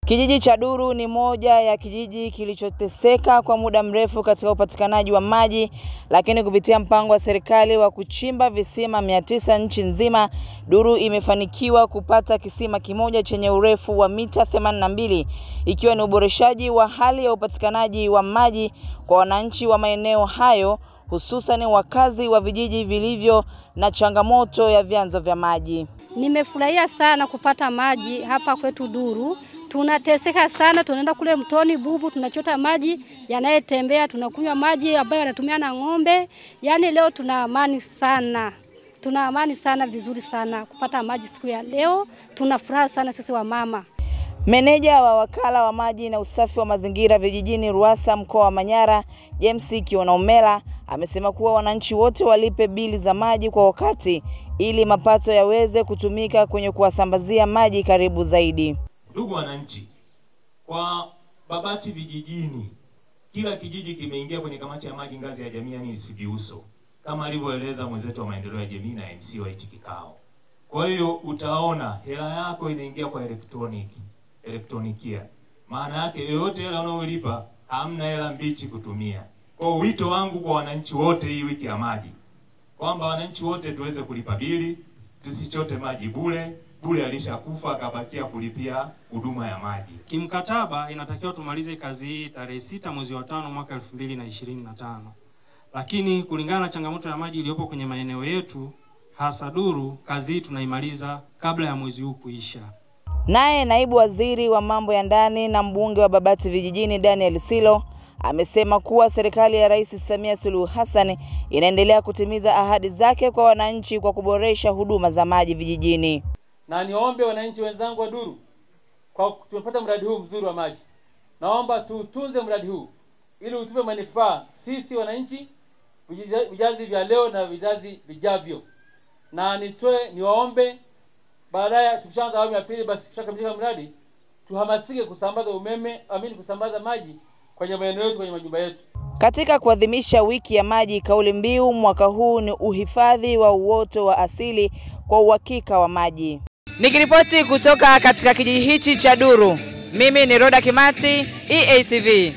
Kijiji cha Duru ni moja ya kijiji kilichoteseka kwa muda mrefu katika upatikanaji wa maji, lakini kupitia mpango wa serikali wa kuchimba visima 900 nchi nzima, Duru imefanikiwa kupata kisima kimoja chenye urefu wa mita 82, ikiwa ni uboreshaji wa hali ya upatikanaji wa maji kwa wananchi wa maeneo hayo, hususan wakazi wa vijiji vilivyo na changamoto ya vyanzo vya maji. Nimefurahia sana kupata maji hapa kwetu Duru. Tunateseka sana, tunaenda kule mtoni Bubu, tunachota maji yanayotembea, tunakunywa maji ambayo yanatumia na ng'ombe. Yaani leo tuna amani sana. Tuna amani sana, vizuri sana kupata maji siku ya leo. Tunafuraha sana sisi wa mama. Meneja wa wakala wa maji na usafi wa mazingira vijijini Ruasa mkoa wa Manyara, James Kionaumela, amesema kuwa wananchi wote walipe bili za maji kwa wakati ili mapato yaweze kutumika kwenye kuwasambazia maji karibu zaidi. Ndugu wananchi, kwa Babati vijijini, kila kijiji kimeingia kwenye kamati ya maji ngazi ya jamii, yani CBUSO, kama alivyoeleza mwenzetu wa maendeleo ya jamii na MC wa hichi kikao. Kwa hiyo utaona hela yako inaingia kwa elektronikia. Maana yake yoyote hela unayolipa hamna hela mbichi kutumia. Kwa wito wangu kwa wananchi wote hii wiki ya maji, kwamba wananchi wote tuweze kulipa bili, tusichote maji bure. Bure alishakufa akabakia kulipia huduma ya maji. Kimkataba inatakiwa tumalize kazi hii tarehe 6 mwezi wa 5 mwaka 2025. Lakini kulingana na changamoto ya maji iliyopo kwenye maeneo yetu hasa Duru, kazi hii tunaimaliza kabla ya mwezi huu kuisha. Naye naibu waziri wa mambo ya ndani na mbunge wa Babati vijijini Daniel Silo amesema kuwa serikali ya Rais Samia Suluhu Hassan inaendelea kutimiza ahadi zake kwa wananchi kwa kuboresha huduma za maji vijijini. Na niombe wananchi wenzangu wa Duru, kwa tumepata mradi huu mzuri wa maji, naomba tutunze mradi huu ili utupe manufaa sisi wananchi, vizazi vya leo na vizazi vijavyo. Na niwaombe baadaye tukishaanza awamu ya pili, basi tushakamilisha mradi, tuhamasike kusambaza umeme, kusambaza maji kwenye maeneo yetu, kwenye majumba yetu. Katika kuadhimisha wiki ya maji, kauli mbiu mwaka huu ni uhifadhi wa uoto wa asili kwa uhakika wa maji. Nikiripoti kutoka katika kijiji hichi cha Duru, mimi ni Roda Kimati, EATV.